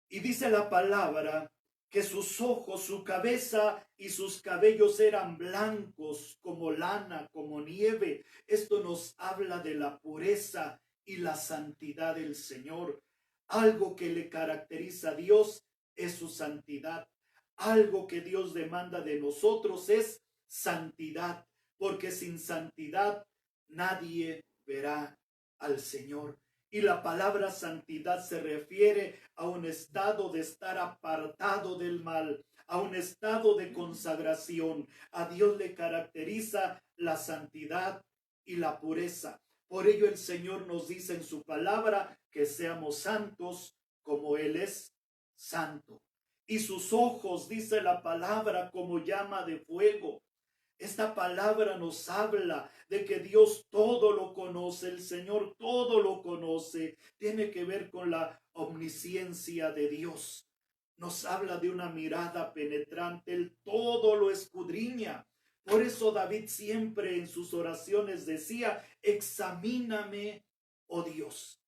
Y dice la palabra que sus ojos, su cabeza y sus cabellos eran blancos como lana, como nieve. Esto nos habla de la pureza y la santidad del Señor. Algo que le caracteriza a Dios es su santidad. Algo que Dios demanda de nosotros es santidad, porque sin santidad nadie verá al Señor. Y la palabra santidad se refiere a un estado de estar apartado del mal, a un estado de consagración. A Dios le caracteriza la santidad y la pureza. Por ello el Señor nos dice en su palabra que seamos santos como Él es santo. Y sus ojos, dice la palabra, como llama de fuego. Esta palabra nos habla de que Dios todo lo conoce, el Señor todo lo conoce. Tiene que ver con la omnisciencia de Dios. Nos habla de una mirada penetrante, Él todo lo escudriña. Por eso David siempre en sus oraciones decía, examíname, oh Dios.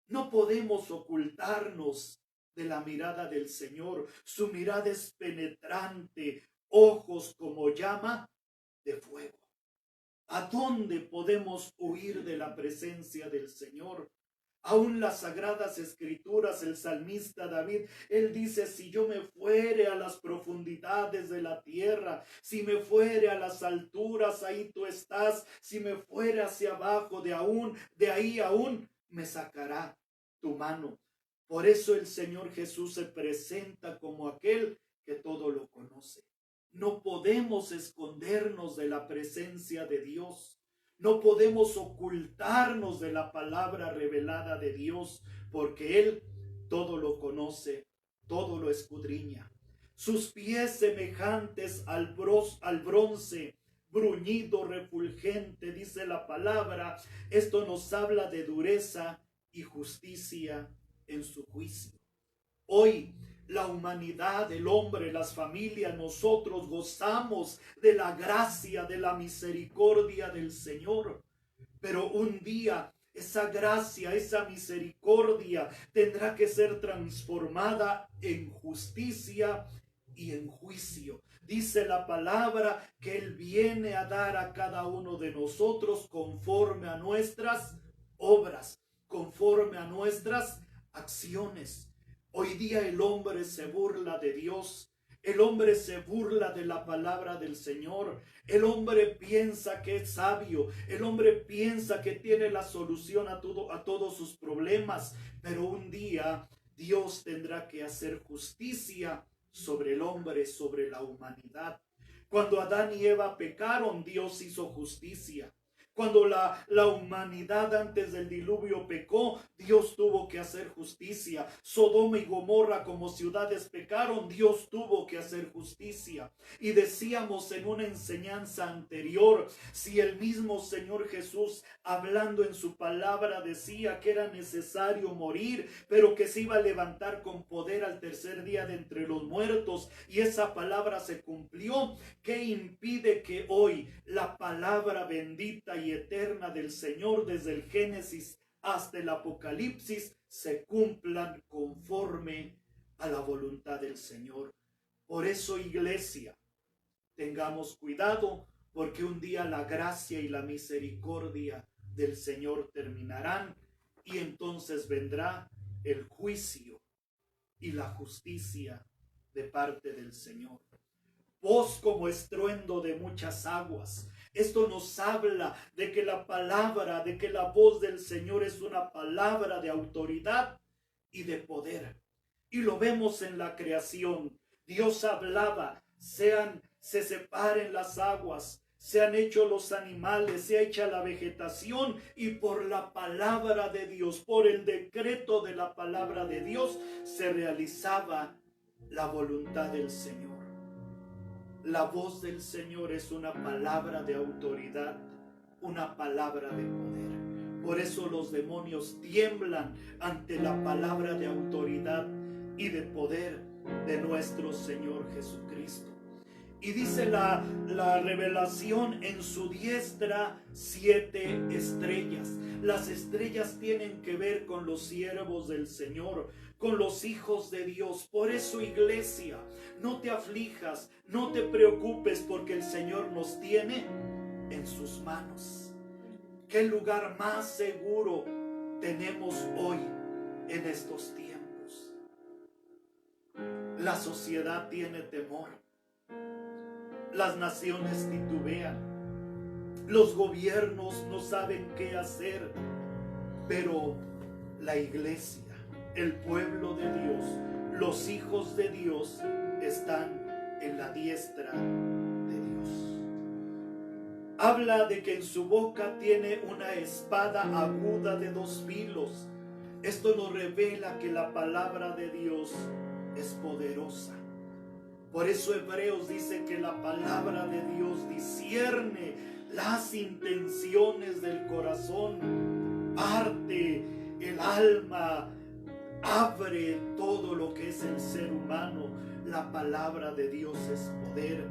No podemos ocultarnos de la mirada del Señor. Su mirada es penetrante, ojos como llama de fuego. ¿A dónde podemos huir de la presencia del Señor? Aún las sagradas escrituras, el salmista David, él dice, si yo me fuere a las profundidades de la tierra, si me fuere a las alturas, ahí tú estás, si me fuere hacia abajo, de ahí aún me sacará tu mano. Por eso el Señor Jesús se presenta como aquel que todo lo conoce. No podemos escondernos de la presencia de Dios. No podemos ocultarnos de la palabra revelada de Dios, porque Él todo lo conoce, todo lo escudriña. Sus pies semejantes al bronce, bruñido, refulgente, dice la palabra. Esto nos habla de dureza y justicia en su juicio. Hoy la humanidad, el hombre, las familias, nosotros gozamos de la gracia, de la misericordia del Señor. Pero un día esa gracia, esa misericordia tendrá que ser transformada en justicia y en juicio. Dice la palabra que Él viene a dar a cada uno de nosotros conforme a nuestras obras, conforme a nuestras acciones. Hoy día el hombre se burla de Dios, el hombre se burla de la palabra del Señor, el hombre piensa que es sabio, el hombre piensa que tiene la solución a todos sus problemas, pero un día Dios tendrá que hacer justicia sobre el hombre, sobre la humanidad. Cuando Adán y Eva pecaron, Dios hizo justicia. Cuando la humanidad antes del diluvio pecó, Dios tuvo que hacer justicia. Sodoma y Gomorra como ciudades pecaron, Dios tuvo que hacer justicia. Y decíamos en una enseñanza anterior, si el mismo Señor Jesús, hablando en su palabra, decía que era necesario morir, pero que se iba a levantar con poder al tercer día de entre los muertos, y esa palabra se cumplió, ¿qué impide que hoy la palabra bendita y eterna del Señor desde el Génesis hasta el Apocalipsis se cumplan conforme a la voluntad del Señor? Por eso, iglesia, tengamos cuidado, porque un día la gracia y la misericordia del Señor terminarán y entonces vendrá el juicio y la justicia de parte del Señor. Voz como estruendo de muchas aguas. Esto nos habla de que la palabra, de que la voz del Señor es una palabra de autoridad y de poder. Y lo vemos en la creación. Dios hablaba, se separen las aguas, se han hecho los animales, se ha hecha la vegetación, y por la palabra de Dios, por el decreto de la palabra de Dios, se realizaba la voluntad del Señor. La voz del Señor es una palabra de autoridad, una palabra de poder. Por eso los demonios tiemblan ante la palabra de autoridad y de poder de nuestro Señor Jesucristo. Y dice la revelación, en su diestra 7 estrellas. Las estrellas tienen que ver con los siervos del Señor, con los hijos de Dios. Por eso, iglesia, no te aflijas, no te preocupes, porque el Señor nos tiene en sus manos. ¿Qué lugar más seguro tenemos hoy en estos tiempos? La sociedad tiene temor. Las naciones titubean. los gobiernos no saben qué hacer, pero la iglesia, el pueblo de Dios, los hijos de Dios están en la diestra de Dios. Habla de que en su boca tiene una espada aguda de 2 filos. Esto nos revela que la palabra de Dios es poderosa. Por eso Hebreos dice que la palabra de Dios discierne las intenciones del corazón, parte el alma, abre todo lo que es el ser humano. La palabra de Dios es poder.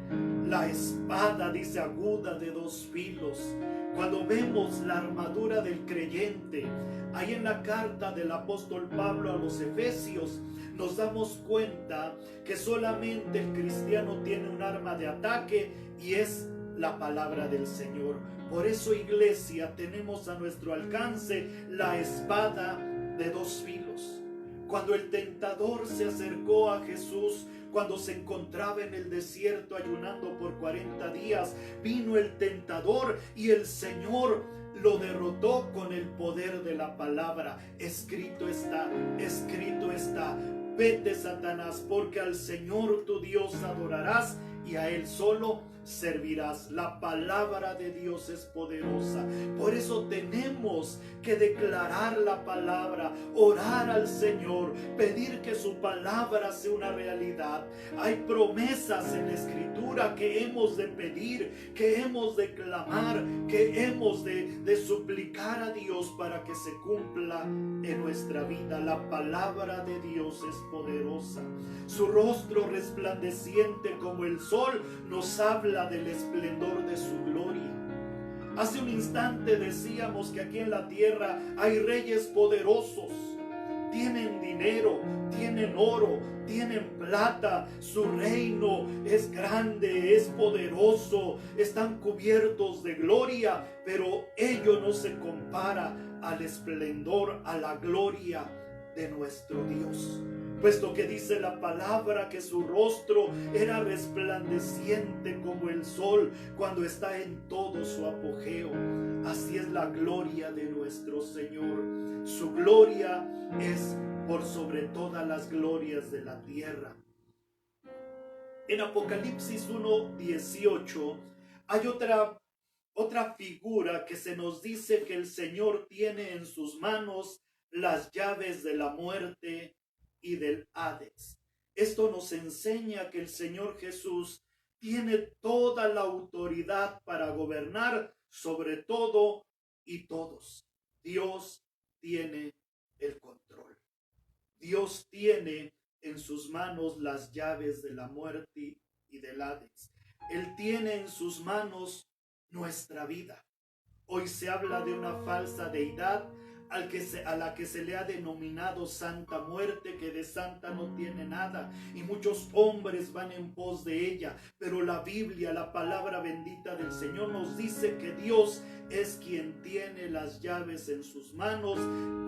La espada, dice, aguda de 2 filos. Cuando vemos la armadura del creyente, ahí en la carta del apóstol Pablo a los Efesios, nos damos cuenta que solamente el cristiano tiene un arma de ataque y es la palabra del Señor. Por eso, iglesia, tenemos a nuestro alcance la espada de 2 filos. Cuando el tentador se acercó a Jesús, cuando se encontraba en el desierto ayunando por 40 días, vino el tentador y el Señor lo derrotó con el poder de la palabra. Escrito está, vete, Satanás, porque al Señor tu Dios adorarás y a Él solo servirás. La palabra de Dios es poderosa. Por eso tenemos que declarar la palabra, orar al Señor, pedir que su palabra sea una realidad. Hay promesas en la Escritura que hemos de pedir, que hemos de clamar, que hemos de suplicar a Dios para que se cumpla en nuestra vida. La palabra de Dios es poderosa. Su rostro resplandeciente como el sol nos habla del esplendor de su gloria. Hace un instante decíamos que aquí en la tierra hay reyes poderosos. Tienen dinero, tienen oro, tienen plata. Su reino es grande, es poderoso. Están cubiertos de gloria, pero ello no se compara al esplendor, a la gloria de nuestro Dios. Puesto que dice la palabra que su rostro era resplandeciente como el sol cuando está en todo su apogeo. Así es la gloria de nuestro Señor. Su gloria es por sobre todas las glorias de la tierra. En Apocalipsis 1:18 hay otra figura que se nos dice que el Señor tiene en sus manos las llaves de la muerte y del Hades. Esto nos enseña que el Señor Jesús tiene toda la autoridad para gobernar sobre todo y todos. Dios tiene el control. Dios tiene en sus manos las llaves de la muerte y del Hades. Él tiene en sus manos nuestra vida. Hoy se habla de una falsa deidad a la que se le ha denominado Santa Muerte, que de santa no tiene nada, y muchos hombres van en pos de ella, pero la Biblia, la palabra bendita del Señor, nos dice que Dios es quien tiene las llaves en sus manos,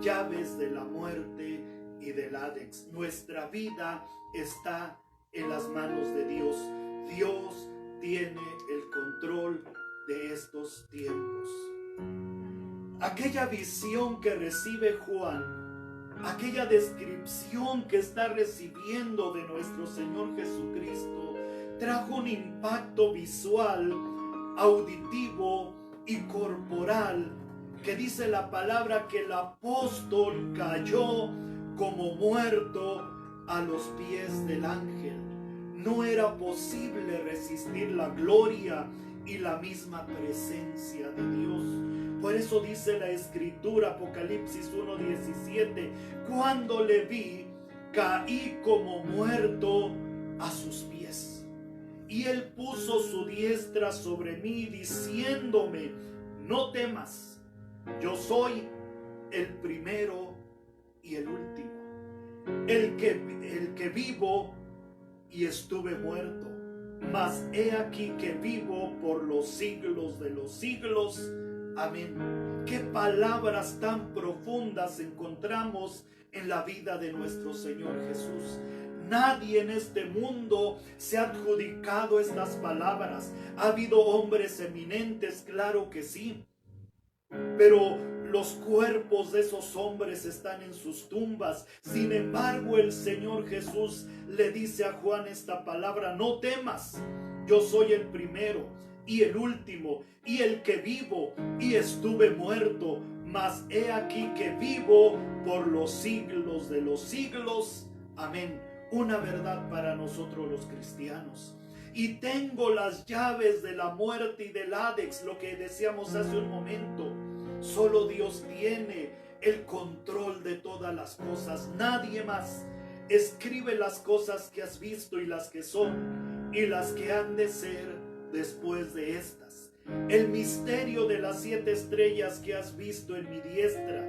llaves de la muerte y del Hades. Nuestra vida está en las manos de Dios. Dios tiene el control de estos tiempos. Aquella visión que recibe Juan, aquella descripción que está recibiendo de nuestro Señor Jesucristo, trajo un impacto visual, auditivo y corporal, que dice la palabra que el apóstol cayó como muerto a los pies del ángel. No era posible resistir la gloria y la misma presencia de Dios. Por eso dice la Escritura, Apocalipsis 1:17, cuando le vi, caí como muerto a sus pies. Y él puso su diestra sobre mí, diciéndome, no temas, yo soy el primero y el último, el que vivo y estuve muerto, mas he aquí que vivo por los siglos de los siglos. Amén. Qué palabras tan profundas encontramos en la vida de nuestro Señor Jesús. Nadie en este mundo se ha adjudicado estas palabras. Ha habido hombres eminentes, claro que sí, pero los cuerpos de esos hombres están en sus tumbas. Sin embargo, el Señor Jesús le dice a Juan esta palabra: no temas, yo soy el primero y el último y el que vivo, y estuve muerto, mas he aquí que vivo por los siglos de los siglos. Amén. Una verdad para nosotros los cristianos. Y tengo las llaves de la muerte y del Hades, lo que decíamos hace un momento. Solo Dios tiene el control de todas las cosas, nadie más. Escribe las cosas que has visto y las que son y las que han de ser después de estas. El misterio de las 7 estrellas que has visto en mi diestra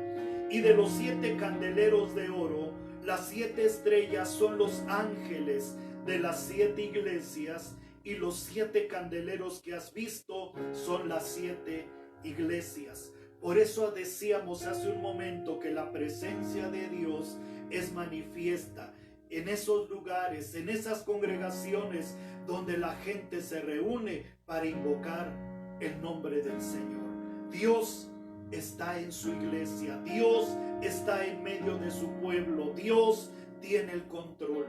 y de los 7 candeleros de oro. Las 7 estrellas son los ángeles de las 7 iglesias, y los 7 candeleros que has visto son las 7 iglesias. Por eso decíamos hace un momento que la presencia de Dios es manifiesta en esos lugares, en esas congregaciones donde la gente se reúne para invocar el nombre del Señor. Dios está en su iglesia, Dios está en medio de su pueblo, Dios tiene el control.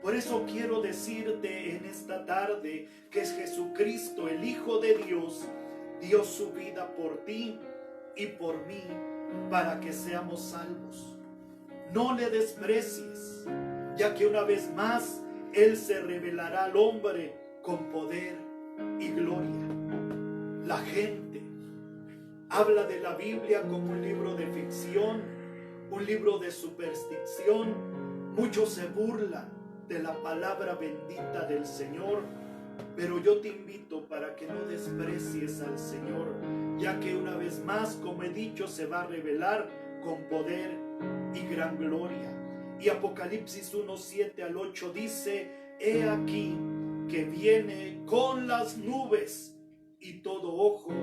Por eso quiero decirte en esta tarde que es Jesucristo, el Hijo de Dios, dio su vida por ti y por mí para que seamos salvos. No le desprecies, ya que una vez más Él se revelará al hombre con poder y gloria. La gente habla de la Biblia como un libro de ficción, un libro de superstición. Muchos se burlan de la palabra bendita del Señor, pero yo te invito para que no desprecies al Señor, ya que una vez más, como he dicho, se va a revelar con poder y gran gloria. Y Apocalipsis 1:7 al 8 dice: he aquí que viene con las nubes y todo ojo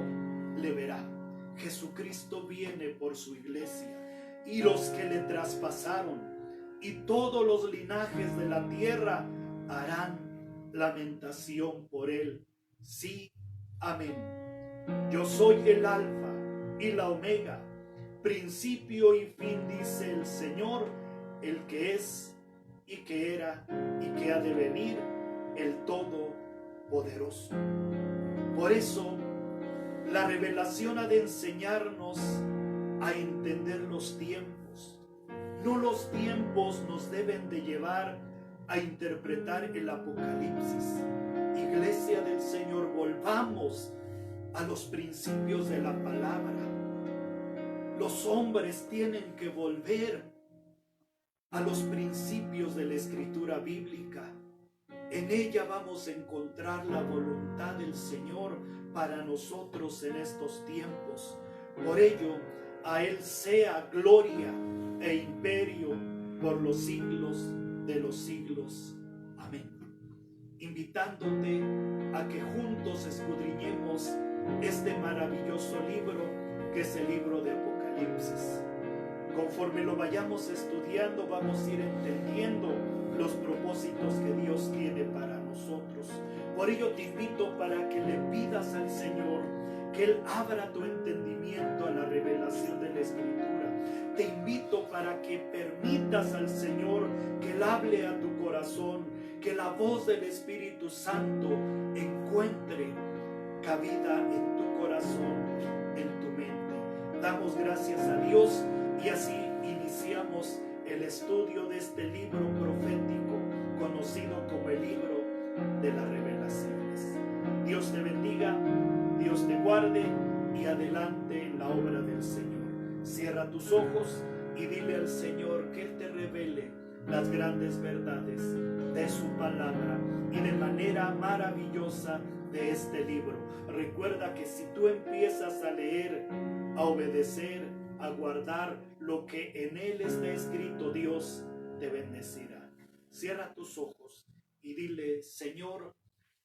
le verá. Jesucristo viene por su iglesia y los que le traspasaron, y todos los linajes de la tierra harán lamentación por él. Sí, amén. Yo soy el alfa y la omega, principio y fin, dice el Señor, el que es y que era y que ha de venir, el Todopoderoso. Por eso la revelación ha de enseñarnos a entender los tiempos. No los tiempos nos deben de llevar a interpretar el Apocalipsis. Iglesia del Señor, volvamos a los principios de la palabra. Los hombres tienen que volver a los principios de la escritura bíblica. En ella vamos a encontrar la voluntad del Señor para nosotros en estos tiempos. Por ello, a Él sea gloria e imperio por los siglos de los siglos. Amén. Invitándote a que juntos escudriñemos este maravilloso libro que es el libro de Apocalipsis. Conforme lo vayamos estudiando, vamos a ir entendiendo los propósitos que Dios tiene para nosotros. Por ello te invito para que le pidas al Señor que Él abra tu entendimiento a la revelación de la Escritura. Te invito para que permitas al Señor que Él hable a tu corazón, que la voz del Espíritu Santo encuentre cabida en tu corazón, en tu mente. Damos gracias a Dios y así iniciamos el estudio de este libro profético conocido como el libro de las revelaciones. Dios te bendiga, Dios te guarde y adelante en la obra del Señor. Cierra tus ojos y dile al Señor que Él te revele las grandes verdades de su palabra y de manera maravillosa de este libro. Recuerda que si tú empiezas a leer, a obedecer, a guardar lo que en él está escrito, Dios te bendecirá. Cierra tus ojos y dile: Señor,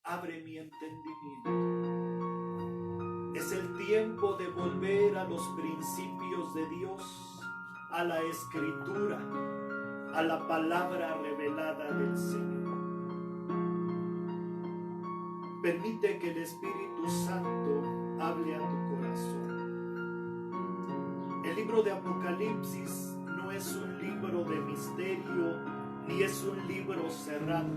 abre mi entendimiento. Es el tiempo de volver a los principios de Dios, a la Escritura. a la palabra revelada del Señor. Permite que el Espíritu Santo hable a tu corazón. El libro de Apocalipsis no es un libro de misterio, ni es un libro cerrado.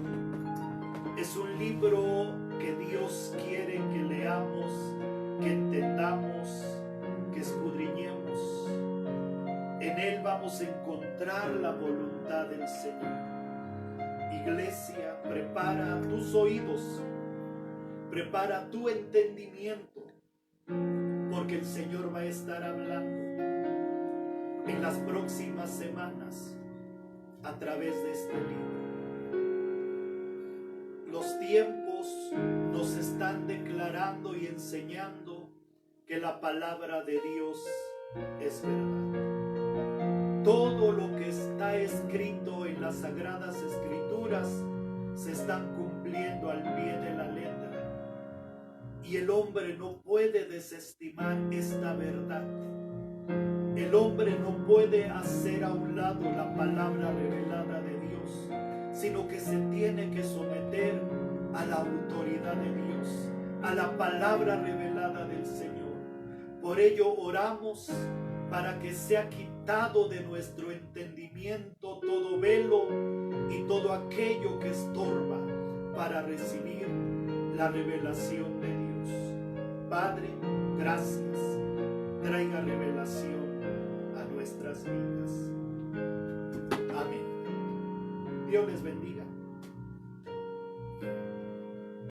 Es un libro que Dios quiere que leamos, que entendamos, que escudriñemos. En Él vamos a encontrar la voluntad del Señor. Iglesia, prepara tus oídos, prepara tu entendimiento, porque el Señor va a estar hablando en las próximas semanas a través de este libro. Los tiempos nos están declarando y enseñando que la palabra de Dios es verdad. Todo lo que está escrito en las Sagradas Escrituras se están cumpliendo al pie de la letra. Y el hombre no puede desestimar esta verdad. El hombre no puede hacer a un lado la palabra revelada de Dios, sino que se tiene que someter a la autoridad de Dios, a la palabra revelada del Señor. Por ello oramos para que sea quitado de nuestro entendimiento todo velo y todo aquello que estorba para recibir la revelación de Dios. Padre, gracias. Traiga revelación a nuestras vidas. Amén. Dios les bendiga.